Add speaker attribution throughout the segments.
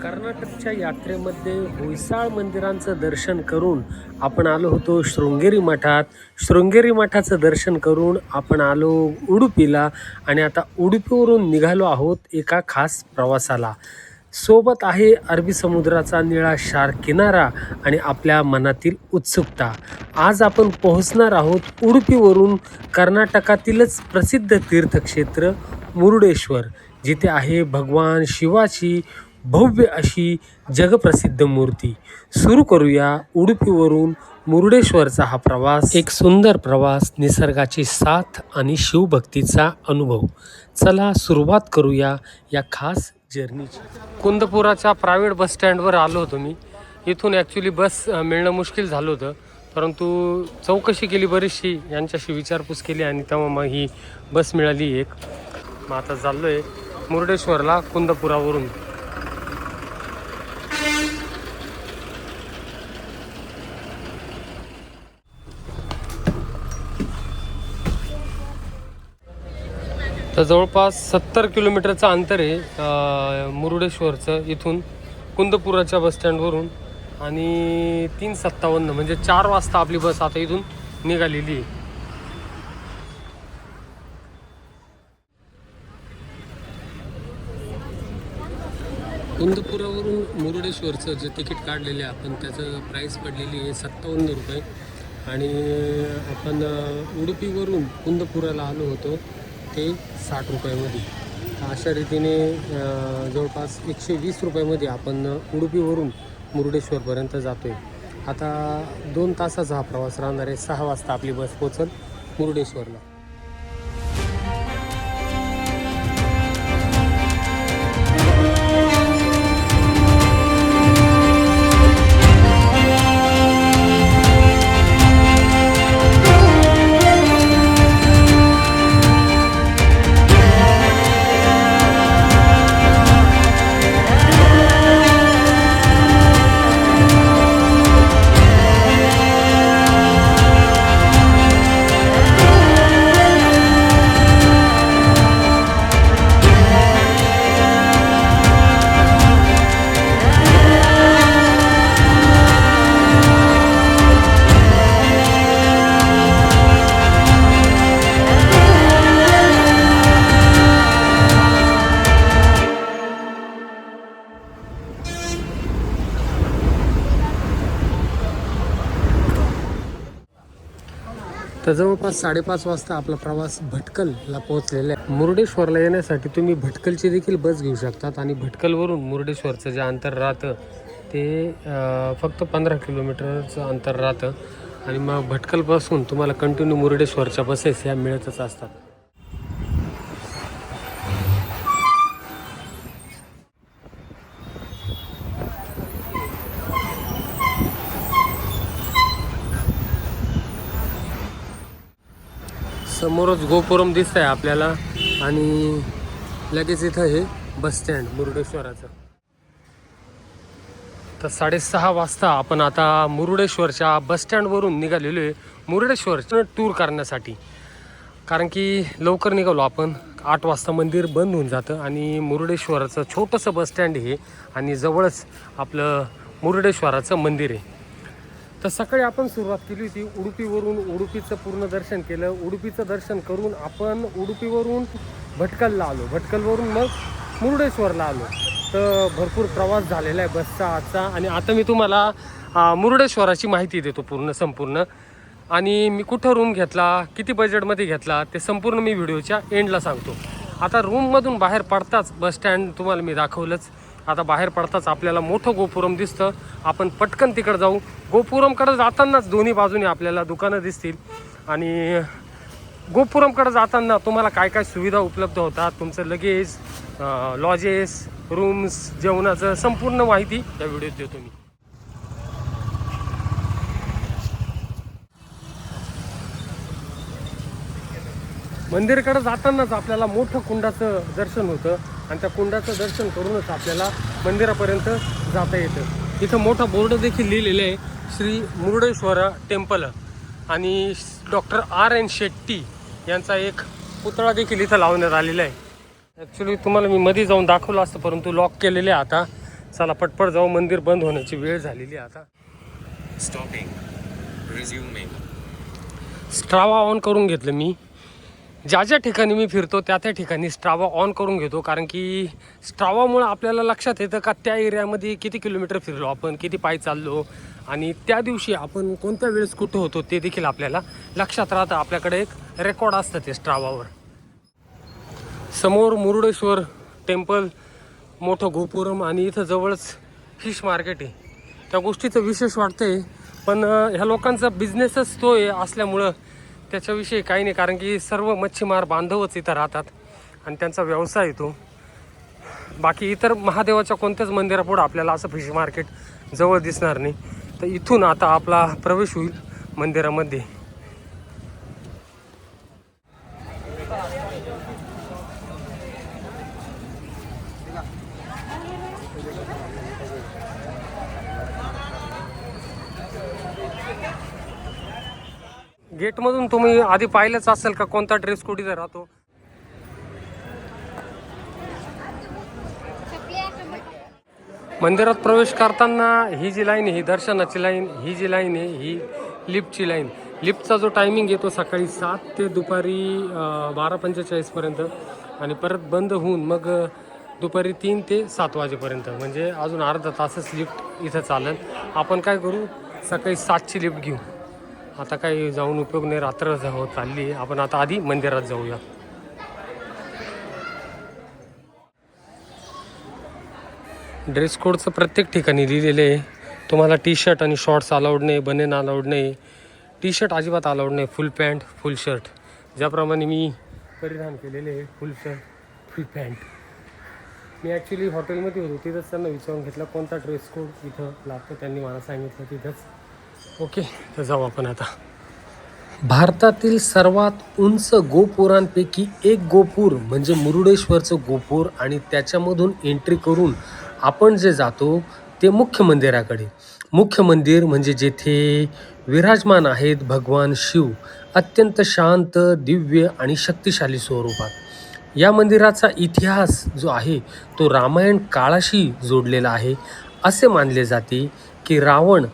Speaker 1: कर्नाटकच्या यात्रेमध्ये होयसाळ मंदिरांचं दर्शन करून आपण आलो होतो शृंगेरी मठात. शृंगेरी मठाचं दर्शन करून आपण आलो उडुपीला आणि आता उडुपीवरून निघालो आहोत एका खास प्रवासाला. सोबत आहे अरबी समुद्राचा निळाशार किनारा आणि आपल्या मनातील उत्सुकता. आज आपण पोहोचणार आहोत उडुपीवरून कर्नाटकातीलच प्रसिद्ध तीर्थक्षेत्र मुरुडेश्वर, जिथे आहे भगवान शिवाची भव्य अशी जगप्रसिद्ध मूर्ती. सुरू करूया उडुपीवरून मुरुडेश्वरचा हा प्रवास. एक सुंदर प्रवास, निसर्गाची साथ आणि शिवभक्तीचा अनुभव. चला सुरुवात करूया या खास जर्नीची. कुंदपुराच्या प्रायव्हेट बस स्टँडवर आलो होतो मी. इथून ॲक्च्युली बस मिळणं मुश्किल झालं होतं, परंतु चौकशी केली बरीचशी, यांच्याशी विचारपूस केली आणि तेव्हा मग ही बस मिळाली एक. मग आता चाललो आहे मुरुडेश्वरला कुंदपुरावरून. तर जवळपास 70 किलोमीटरचं अंतर आहे मुरुडेश्वरचं इथून कुंदपुराच्या बसस्टँडवरून. आणि 3:57 म्हणजे 4 वाजता आपली बस आता इथून निघालेली आहे. कुंदपुरावरून मुरुडेश्वरचं जे तिकीट काढलेले आपण, त्याचं प्राईस पडलेली आहे 57 रुपये. आणि आपण उडुपीवरून कुंदपुराला आलो होतो ते 60 रुपयामध्ये. अशा रीतीने जवळपास 120 रुपयामध्ये आपण उडुपीवरून मुरुडेश्वरपर्यंत जातो आहे. आता 2 तासाचा हा प्रवास राहणार आहे. 6 वाजता आपली बस पोचल मुरुडेश्वरला. तर जवळपास 5:30 वाजता आपला प्रवास भटकलला पोहोचलेला आहे. मुरुडेश्वरला येण्यासाठी तुम्ही भटकलची देखील बस घेऊ शकतात आणि भटकलवरून मुरुडेश्वरचं जे अंतर राहतं ते फक्त 15 किलोमीटरचं अंतर राहतं. आणि मग भटकलपासून तुम्हाला कंटिन्यू मुरुडेश्वरच्या बसेस ह्या मिळतच असतात. समोरच गोपुरम दिसत आहे आपल्याला आणि लगेच इथं हे बस स्टँड मुरुडेश्वराचं. तर 6:30 वाजता आपण आता मुरुडेश्वरच्या बसस्टँडवरून निघालेलो आहे मुरुडेश्वरचं टूर करण्यासाठी. कारण की लवकर निघालो आपण. 8 वाजता मंदिर बंद होऊन जातं आणि मुरुडेश्वराचं छोटंसं बसस्टँड हे आणि जवळच आपलं मुरुडेश्वराचं मंदिर आहे. तर सकाळी आपण सुरुवात केली होती उडुपीवरून. उडुपीचं पूर्ण दर्शन केलं. उडुपीचं दर्शन करून आपण उडुपीवरून भटकलला आलो. भटकलवरून मग मुरुडेश्वरला आलो. तर भरपूर प्रवास झालेला आहे बसचा आजचा. आणि आता मी तुम्हाला मुरुडेश्वराची माहिती देतो संपूर्ण. आणि मी कुठं रूम घेतला, किती बजेटमध्ये घेतला, ते संपूर्ण मी व्हिडिओच्या एंडला सांगतो. आता रूममधून बाहेर पडताच बसस्टँड तुम्हाला मी दाखवलंच. आता बाहेर पडताच आपल्याला मोठं गोपुरम दिसतं. आपण पटकन तिकडं जाऊ. गोपुरमकडे जातानाच दोन्ही बाजूने आपल्याला दुकानं दिसतील. आणि गोपुरमकडे जाताना तुम्हाला काय काय सुविधा उपलब्ध होतात, तुमचं लगेज, लॉजेस, रूम्स, जेवणाचं संपूर्ण माहिती या व्हिडिओत देतो मी. मंदिराकडे जातानाच आपल्याला मोठं कुंडाचं दर्शन होतं आणि त्या कुंडाचं दर्शन करूनच आपल्याला मंदिरापर्यंत जाता येतं. इथं मोठा बोर्ड देखील लिहिलेलं आहे, श्री मुरुडेश्वर टेम्पल, आणि डॉक्टर R.N. शेट्टी यांचा एक पुतळा देखील इथं लावण्यात आलेला आहे. ॲक्च्युली तुम्हाला मी मध्ये जाऊन दाखवलं असतं, परंतु लॉक केलेले आहे आता. चला पटपट जाऊ, मंदिर बंद होण्याची वेळ झालेली आहे आता.
Speaker 2: स्टॉपिंग, रिझ्युमिंग.
Speaker 1: स्ट्रावा ऑन करून घेतलं मी. ज्या ज्या ठिकाणी मी फिरतो त्या त्या ठिकाणी स्ट्रावा ऑन करून घेतो, कारण की स्ट्रावामुळे आपल्याला लक्षात येतं का त्या एरियामध्ये किती किलोमीटर फिरलो आपण, किती पायी चाललो, आणि त्या दिवशी आपण कोणत्या वेळेस कुठं होतो ते देखील आपल्याला लक्षात राहतं. आपल्याकडे एक रेकॉर्ड असतं ते स्ट्रावावर. समोर मुरुडेश्वर टेम्पल, मोठं गोपुरम, आणि इथं जवळच फिश मार्केट आहे. त्या गोष्टीचं विशेष वाटतंय, पण ह्या लोकांचा बिझनेसच तो आहे असल्यामुळं त्याच्याविषयी काही नाही, कारण की सर्व मच्छीमार बांधवच इथं राहतात आणि त्यांचा व्यवसाय येतो. बाकी इतर महादेवाच्या कोणत्याच मंदिरापुढं आपल्याला असं फिश मार्केट जवळ दिसणार नाही. तर इथून आता आपला प्रवेश होईल मंदिरामध्ये. गेटमधून तुम्ही आधी पाहिलंच असेल का कोणता ड्रेस कोड इथं राहतो. मंदिरात प्रवेश करताना ही जी लाईन आहे, ही दर्शनाची लाईन, ही जी लाईन आहे ही लिफ्टची लाईन. लिफ्टचा जो टायमिंग आहे तो सकाळी 7 ते दुपारी 12:45 पर्यंत, आणि परत बंद होऊन मग दुपारी 3 ते 7 वाजेपर्यंत, म्हणजे अजून अर्धा तासच लिफ्ट इथं चालेल. आपण काय करू, सकाळी 7ची लिफ्ट घेऊ. आता काही जाऊन उपयोग नाही, रात्र होत चालली आहे. आपण आता आधी मंदिरात जाऊया. ड्रेस कोडचं प्रत्येक ठिकाणी लिहिलेलं आहे. तुम्हाला टी शर्ट आणि शॉर्ट्स अलाउड नाही, बनेन अलाउड नाही, टी शर्ट अजिबात अलाउड नाही, फुल पॅन्ट फुल शर्ट, ज्याप्रमाणे मी परिधान केलेले आहे, फुल शर्ट फुल पॅन्ट. मी ॲक्च्युली हॉटेलमध्ये होतो, तिथंच त्यांना विचारून घेतलं कोणता ड्रेस कोड इथं लागतो. त्यांनी मला सांगितलं तिथंच. ओके, तर जाऊ आपण आता. भारतातील सर्वात उंच गोपुरांपैकी एक गोपूर म्हणजे मुरुडेश्वरचं गोपूर, आणि त्याच्यामधून एंट्री करून आपण जे जातो ते मुख्य मंदिराकडे. मुख्य मंदिर म्हणजे जेथे विराजमान आहेत भगवान शिव, अत्यंत शांत, दिव्य आणि शक्तिशाली स्वरूपात. या मंदिराचा इतिहास जो आहे तो रामायण काळाशी जोडलेला आहे. असे मानले जाते की रावण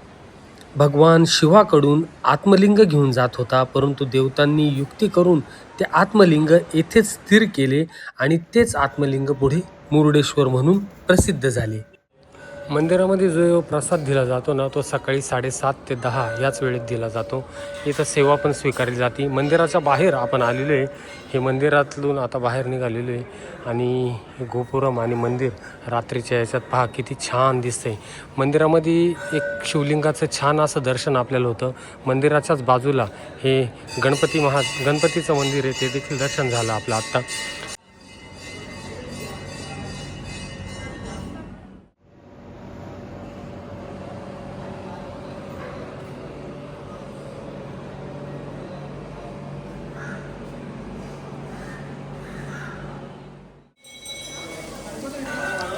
Speaker 1: भगवान शिवाकडून आत्मलिंग घेऊन जात होता, परंतु देवतांनी युक्ती करून ते आत्मलिंग येथेच स्थिर केले आणि तेच आत्मलिंग पुढे मुरुडेश्वर म्हणून प्रसिद्ध झाले. मंदिरामध्ये जो प्रसाद दिला जातो ना, तो सकाळी 7:30 ते 10 याच वेळेत दिला जातो. इथं सेवा पण स्वीकारली जाते. मंदिराच्या बाहेर आपण आलेलो आहे, हे मंदिरातून आता बाहेर निघालेलो आहे, आणि गोपुरम आणि मंदिर रात्रीच्या याच्यात पहा किती छान दिसतंय. मंदिरामध्ये एक शिवलिंगाचं छान असं दर्शन आपल्याला होतं. मंदिराच्याच बाजूला हे गणपतीचं मंदिर आहे, ते देखील दर्शन झालं आपलं आत्ता.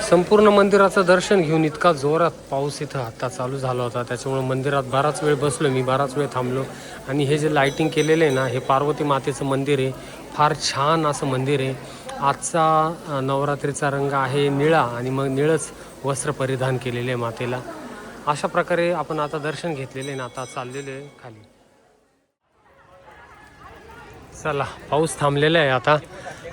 Speaker 1: संपूर्ण मंदिराचं दर्शन घेऊन इतका जोरात पाऊस इथं आता चालू झाला होता, त्याच्यामुळे मंदिरात बराच वेळ बसलो मी, बराच वेळ थांबलो. आणि हे जे लाईटिंग केलेलं आहे ना, हे पार्वती मातेचं मंदिर आहे. फार छान असं मंदिर आहे. आजचा नवरात्रीचा रंग आहे निळा, आणि मग निळंच वस्त्र परिधान केलेले आहे मातेला. अशा प्रकारे आपण आता दर्शन घेतलेले आहे ना, आता चाललेलं आहे खाली. चला, पाऊस थांबलेला आहे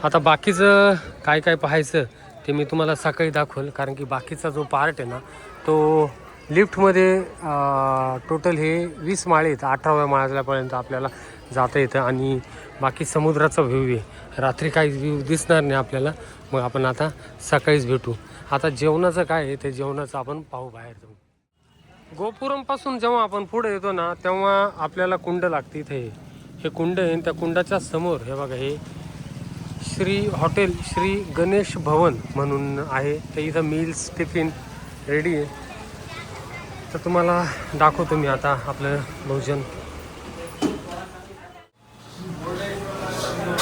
Speaker 1: आता बाकीचं काय काय पाहायचं ते मी तुम्हाला सकाळी दाखवेल, कारण की बाकीचा जो पार्ट आहे ना तो लिफ्टमध्ये टोटल हे 20 माळे आहेत. 18व्या माळ्यापर्यंत आपल्याला जाता येतं, आणि बाकी समुद्राचा व्ह्यू आहे. रात्री काही व्ह्यू दिसणार नाही आपल्याला, मग आपण आता सकाळीच भेटू. आता जेवणाचं काय आहे ते जेवणाचं आपण पाहू बाहेर जाऊन. गोपुरमपासून जेव्हा आपण पुढे येतो ना, तेव्हा आपल्याला कुंड लागते. इथे हे कुंड आहे, त्या कुंडाच्या समोर हे बघा, हे हॉटेल श्री गणेश भवन म्हणून आहे. तर इथं मील्स टिफिन रेडी आहे. तर तुम्हाला दाखवतो मी आता आपलं भोजन.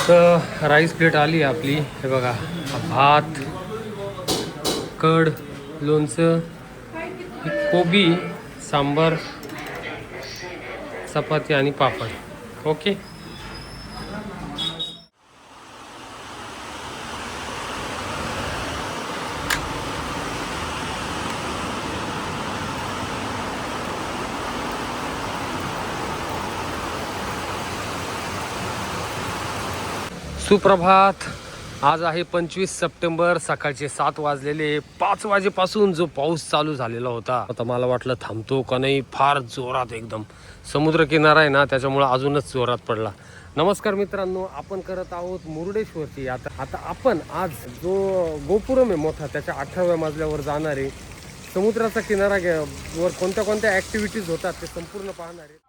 Speaker 1: तर राईस प्लेट आली आपली, हे बघा, भात, कढ, लोणचं, कोबी, सांबार, चपाती आणि पापड. ओके. सुप्रभात. आज आहे 25 सप्टेंबर. सकाळचे 7 वाजलेले. 5 वाजेपासून जो पाऊस चालू झालेला होता, आता मला वाटलं थांबतो का नाही, फार जोरात एकदम. समुद्रकिनारा आहे ना, त्याच्यामुळे अजूनच जोरात पडला. नमस्कार मित्रांनो, आपण करत आहोत मुरुडेश्वरची. आता आपण आज जो गोपुरम आहे मोठा, त्याच्या 18व्या मजल्यावर जाणार आहे. समुद्राचा किनारा वर कोणत्या कोणत्या ॲक्टिव्हिटीज होतात ते संपूर्ण पाहणार आहे.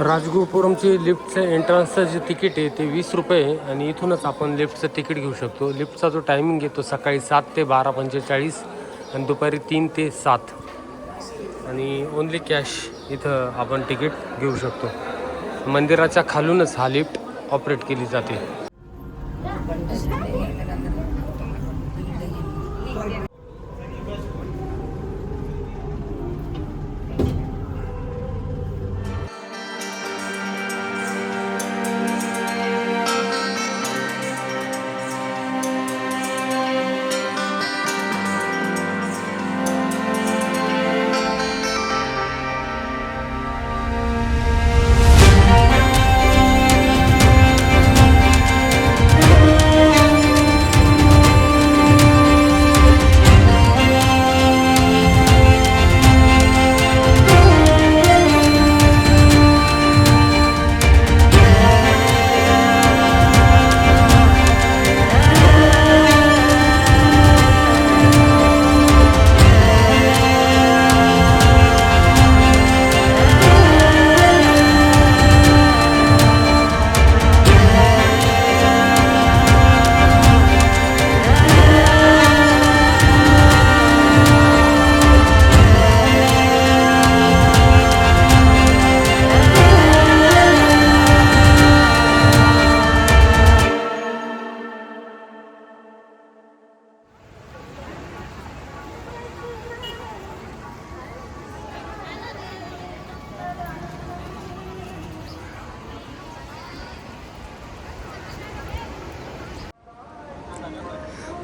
Speaker 1: राजगोपुरमची लिफ्टचं एंट्रन्सचं जे तिकीट आहे ते 20 रुपये आहे आणि इथूनच आपण लिफ्टचं तिकीट घेऊ शकतो. लिफ्टचा जो टायमिंग आहे तो सकाळी 7 ते 12:45 आणि दुपारी 3 ते 7 आणि ओन्ली कॅश इथं आपण तिकीट घेऊ शकतो. मंदिराच्या खालूनच हा लिफ्ट ऑपरेट केली जाते.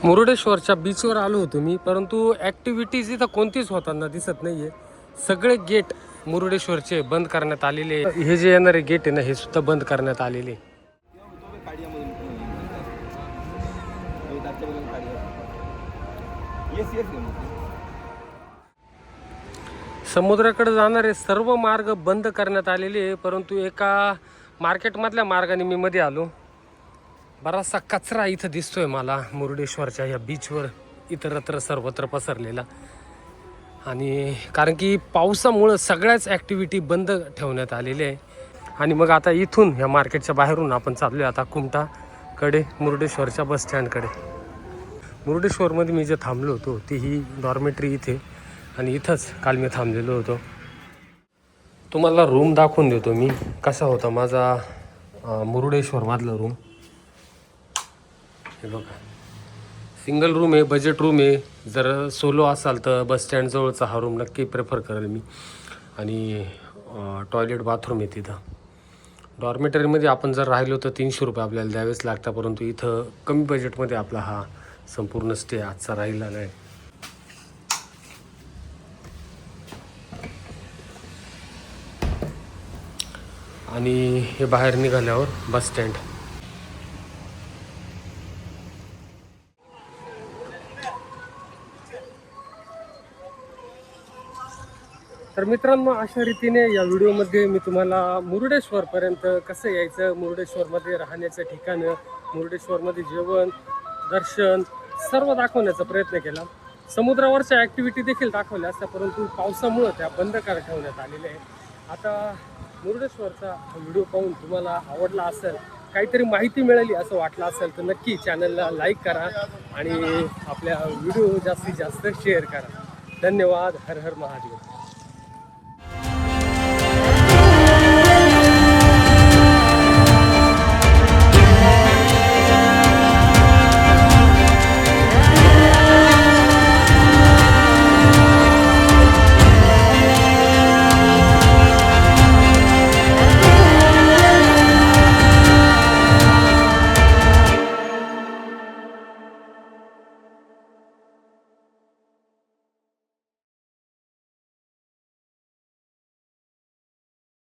Speaker 1: मुरुडेश्वरच्या बीचवर आलो होतो मी, परंतु ॲक्टिव्हिटीज इथं कोणतीच होताना दिसत नाही आहे. सगळे गेट मुरुडेश्वरचे बंद करण्यात आलेले. हे जे येणारे गेट आहे ना, हे सुद्धा बंद करण्यात आलेले. समुद्राकडे जाणारे सर्व मार्ग बंद करण्यात आलेले आहे, परंतु एका मार्केटमधल्या मार्गाने मी मध्ये आलो. बराचसा कचरा इथं दिसतोय मला मुरुडेश्वरच्या या बीचवर इतरत्र सर्वत्र पसरलेला. आणि कारण की पावसामुळं सगळ्याच ॲक्टिव्हिटी बंद ठेवण्यात आलेल्या आहे. आणि मग आता इथून ह्या मार्केटच्या बाहेरून आपण चाललो आहे आता कुमटाकडे, मुरुडेश्वरच्या बसस्टँडकडे. मुरुडेश्वरमध्ये मी जे थांबलो होतो ती ही डॉर्मेटरी इथे, आणि इथंच काल मी थांबलेलो होतो. तुम्हाला रूम दाखवून देतो मी, कसा होता माझा मुरुडेश्वरमधला रूम. हे बघा, सिंगल रूम आहे, बजेट रूम आहे. जर सोलो असाल तर बसस्टँडजवळचा हा रूम नक्की प्रेफर करेल मी. आणि टॉयलेट बाथरूम आहे तिथं. डॉर्मेटरीमध्ये आपण जर राहिलो तर 300 रुपये आपल्याला द्यावेच लागतात, परंतु इथं कमी बजेटमध्ये आपला हा संपूर्ण स्टे आजचा राहिला नाही. आणि हे बाहेर निघाल्यावर बस स्टँड. तर मित्रांनो, अशा रीतीने या व्हिडिओमध्ये मी तुम्हाला मुरुडेश्वरपर्यंत कसं यायचं, मुरुडेश्वरमध्ये राहण्याचं ठिकाणं, मुरुडेश्वरमध्ये जेवण, दर्शन सर्व दाखवण्याचा प्रयत्न केला. समुद्रावरच्या ॲक्टिव्हिटी देखील दाखवल्या असत्या, परंतु पावसामुळं त्या बंद ठेवण्यात आलेल्या आहे. आता मुरुडेश्वरचा व्हिडिओ पाहून तुम्हाला आवडला असेल, काहीतरी माहिती मिळाली असं वाटलं असेल तर नक्की चॅनलला लाईक करा आणि आपल्या व्हिडिओ जास्तीत जास्त शेअर करा. धन्यवाद. हर हर महादेव.